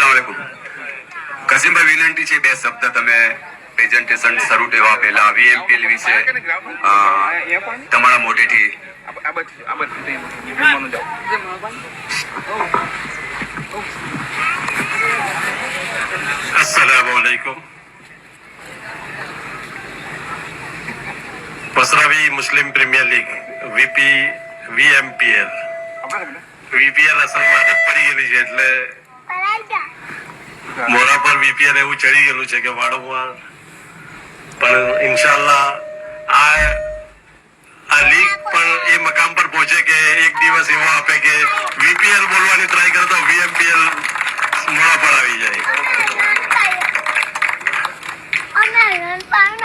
अस्सलाम वालेकुम કસીમભાઈ વિનંતી છે બે શબ્દ તમે પ્રેઝન્ટેશન શરૂ થવા પહેલા વીએમપીએલ વિશે તમારા મોઢેથી अस्सलामु अलैकुम वसरावी मुस्लिम प्रीमियर लीग વીએમપીએલ અસલમાં આદત પડી ગયેલી છે એટલે મોરા પર વીપીએલ એવું ચડી ગયેલું છે કે વારંવાર પણ ઇન્શાલ્લાહ આ લીગ પણ એ મકામ પર પહોંચે કે એક દિવસ એવો આપે કે વીપીએલ બોલવાની ટ્રાય કરે તો વીએમપીએલ મોડા પર આવી જાય.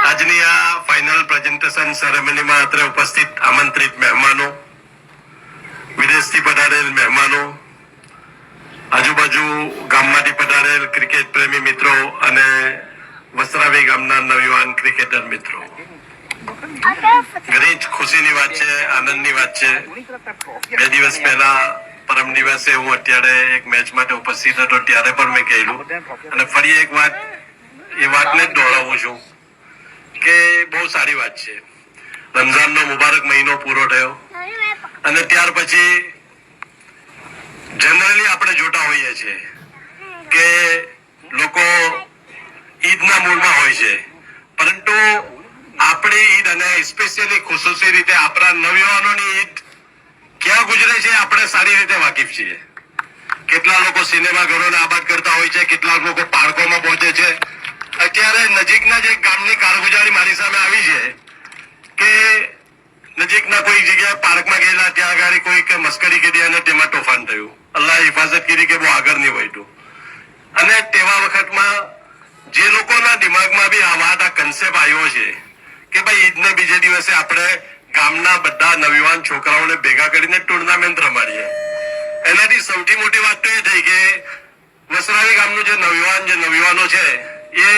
આજની આ ફાઇનલ પ્રેઝન્ટેશન સેરેમનીમાં અત્રે ઉપસ્થિત આમંત્રિત મહેમાનો, વિદેશથી પધારેલ મહેમાનો, આજુબાજુ ગામમાંથી પધારેલ ક્રિકેટ પ્રેમી મિત્રો અને વસરાવી ગામના નવયુવાન ક્રિકેટર મિત્રો, ઘણી જ ખુશીની વાત છે, આનંદની વાત છે. 2 દિવસ પહેલા પરમ દિવસે હું અત્યારે એક મેચ માટે ઉપસ્થિત હતો ત્યારે પણ મેં કહેલું અને ફરી એક વાત એ વાતને જ દોહરાવું છું કે બહુ સારી વાત છે. રમઝાનનો મુબારક મહિનો પૂરો થયો અને ત્યાર પછી જનરલી આપણે જોતા હોઈએ છીએ કે લોકો ઈદના મૂડમાં હોય છે, પરંતુ આપણી ઈદ અને સ્પેશિયલી ખુશૂસી રીતે આપણા નવયુવાનોની ઈદ ક્યાં ગુજરે છે આપણે સારી રીતે વાકેફ છીએ. કેટલા લોકો સિનેમા ઘરોને આબાદ કરતા હોય છે, કેટલાક લોકો પાર્કોમાં પહોંચે છે. અત્યારે નજીકના જે ગામની કારગુજારી મારી સામે આવી છે કે નજીકના કોઈ જગ્યાએ પાર્કમાં ગયેલા, ત્યાં આગળ કોઈક મસ્કરી કરી અને તેમાં તોફાન થયું. અલ્લાહ હિફાજત કરી કે બહુ આગળ નહીં વહીતું. અને તેવા વખતમાં જે લોકોના દિમાગમાં બી આ વાત, આ કન્સેપ્ટ આવ્યો છે કે ભાઈ ઈદને બીજે દિવસે આપણે ગામના બધા નવયુવાન છોકરાઓને ભેગા કરીને ટુર્નામેન્ટ રમાડીએ. એનાથી સૌથી મોટી વાત તો એ થઈ કે વસરાવી ગામનું જે નવયુવાનો છે એ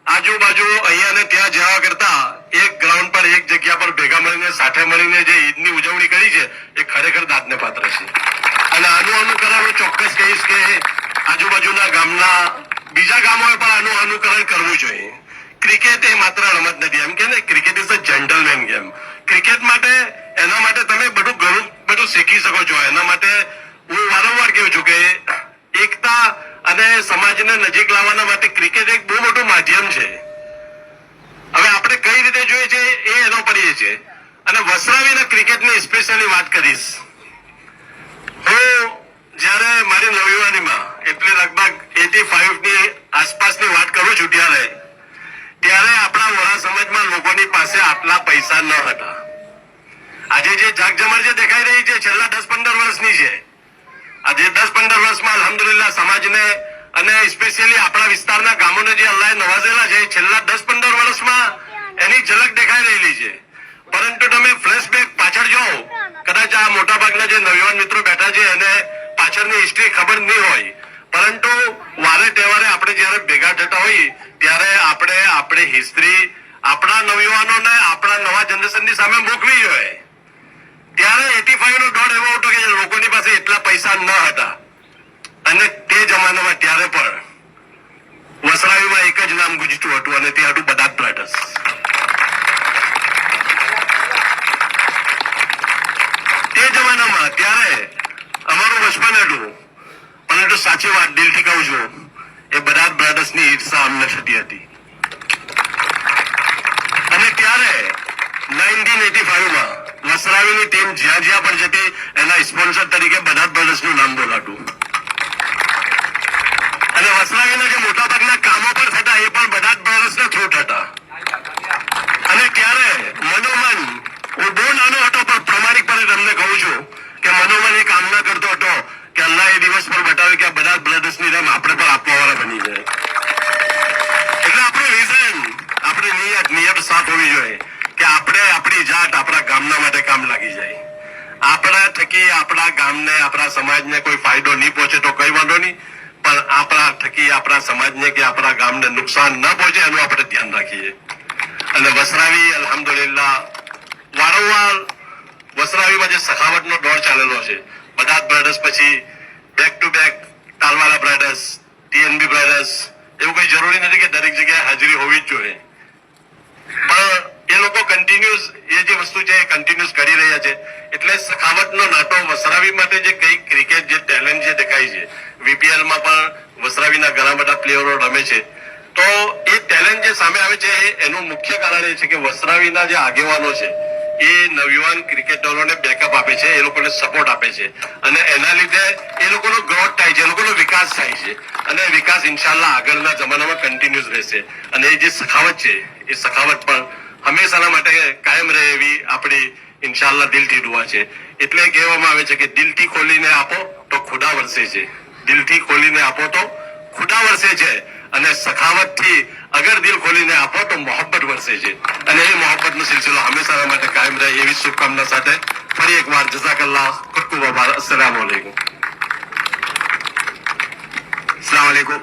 આજુબાજુ અહીંયા ને ત્યાં જવા કરતા એક ગ્રાઉન્ડ પર એક જગ્યા પર ભેગા મળીને સાથે મળીને જે ઈદની ઉજવણી કરી છે એ ખરેખર દાદને પાત્ર છે. અને આનું અનુકરણ હું ચોક્કસ કહીશ કે આજુબાજુના ગામના બીજા ગામોએ પણ આનું અનુકરણ કરવું જોઈએ. ક્રિકેટ એ માત્ર રમત નથી, એમ કે ને cricket is a gentleman game. Cricket માટે એના માટે તમે ઘણું બધું શીખી શકો છો. એના માટે હું વારંવાર કહું છું કે એકતા અને સમાજને નજીક લાવવાના માટે ક્રિકેટ એક બહુ મોટું માધ્યમ છે. હવે આપણે કઈ રીતે જોઈએ છે એ એનો પર એ છે. અને વસરાવીના ક્રિકેટની સ્પેશિયલી વાત કરીશ. હું જયારે મારી નવયુવાનીમાં એટલે લગભગ 85 ની આસપાસની વાત કરું છું ત્યારે આપણા વડા સમાજમાં લોકોની પાસે આટલા પૈસા ન હતા. આજે જે જાગજમર જે દેખાઈ રહી છે છેલ્લા 10-15 વર્ષની છે. આજે 10-15 વર્ષમાં અલ્હમ્દુલિલ્લાહ સમાજને અને સ્પેશિયલી આપણા વિસ્તારના ગામોને જે અલ્લાહે નવાજેલા છે છેલ્લા 10-15 વર્ષમાં એની ઝલક દેખાઈ રહેલી છે. પરંતુ તમે ફ્લેશબેક પાછળ જાઓ, કદાચ આ મોટા ભાગના જે નવયુવાન મિત્રો બેઠા છે એને પાછળની હિસ્ટ્રી ખબર નહીં હોય, પરંતુ વારે તહેવારે આપણે જયારે ભેગા થતા હોઈએ ત્યારે આપણે આપણી હિસ્ટ્રી આપણા નવયુવાનોને, આપણા નવા જનરેશનની સામે મૂકવી જોઈએ. ત્યારે 85 નો દોર એવો હતો કે લોકોની પાસે એટલા પૈસા ન હતા અને તે જમાનામાં ત્યારે પણ વસરાવીમાં એક જ નામ ગુંજતું હતું અને તે હતું બદાત બ્રધર્સ. તે જમાનામાં ત્યારે અમારું બચપન હતું, પરંતુ સાચી વાત દિલથી કહું છું એ બદાત બ્રધર્સની ઈર્ષા અમને થતી હતી. અને ત્યારે 1985માં વસરાવીની ટીમ જ્યાં જ્યાં પણ જતી એના સ્પોન્સર તરીકે બદાત બ્રધર્સનું નામ બોલાતું. અને વસરાવીના જે મોટા ભાગના કામો પર થતા એ પણ બદાત બ્રધર્સના થ્રુ થતા. અને ત્યારે મનોમન હું બહુ નાનો હતો પણ પ્રામાણિકપણે તમને કહું છું કે મનોમન એ કામના કરતો હતો કે અલ્લાહ એ દિવસ પર બતાવે કે આ બદાત બ્રધર્સની નામ આપણે પણ આપવાવાળા બની જાય. એટલે આપણું વિઝન, આપણી નિયત સાફ હોવી જોઈએ કે આપણે આપણી જાત આપણા ગામના માટે કામ લાગી જાય. આપણા થકી આપણા ગામને, આપણા સમાજને કોઈ ફાયદો નહીં પહોંચે તો કઈ વાંધો નહીં, પણ આપણા થકી આપણા સમાજને કે આપણા ગામને નુકસાન ન પહોંચે એનું આપણે ધ્યાન રાખીએ. અને વસરાવી અલ્હમ્દુલિલ્લાહ વારંવાર વસરાવીમાં જે સખાવતનો દોર ચાલેલો છે, બદાત બ્રધર્સ પછી back to back Talwala brothers, TNB brothers, એવું કઈ જરૂરી નથી કે દરેક જગ્યાએ હાજરી હોવી જ જોઈએ, પણ એ લોકો કન્ટિન્યુઅસ એ જે વસ્તુ છે એ કન્ટિન્યુઅસ કરી રહ્યા છે. એટલે સખાવતનો નાટો વસરાવી માટે જે કઈ ક્રિકેટ જે ટેલેન્ટ જે દેખાય છે, VPL માં પણ વસરાવીના ઘણા બધા પ્લેયરો રમે છે, તો એ ટેલેન્ટ જે સામે આવે છે એનું મુખ્ય કારણ એ છે કે વસરાવીના જે આગેવાનો છે એ નવયુવાન ક્રિકેટરોને બેકઅપ આપે છે, એ લોકોને સપોર્ટ આપે છે, અને એના લીધે એ લોકોનો ગ્રોથ થાય છે, એ લોકોનો વિકાસ થાય છે, અને વિકાસ ઇન્શાલ્લાહ આગળના જમાનામાં કન્ટિન્યુઅસ રહેશે. અને એ જે સખાવત છે એ સખાવત પણ હંમેશાના માટે કાયમ રહે એવી આપણી ઇન્શાલ્લાહ દિલથી દુઆ છે. એટલે કહેવામાં આવે છે કે દિલથી ખોલીને આપો તો ખુદા વરસે છે, દિલથી ખોલીને આપો તો ખુદા વરસે છે, અને સખાવતથી અગર દિલ ખોલીને આપો તો મોહબ્બત વરસે છે. અને એ મોહબ્બતનો સિલસિલો હંમેશા માટે કાયમ રહે એવી શુભકામના સાથે ફરી એકવાર જઝાકલ્લાહ, ખૂબ ખૂબ આભાર. અસ્સલામુ અલૈકુમ. અસ્સલામ વાલેકુમ.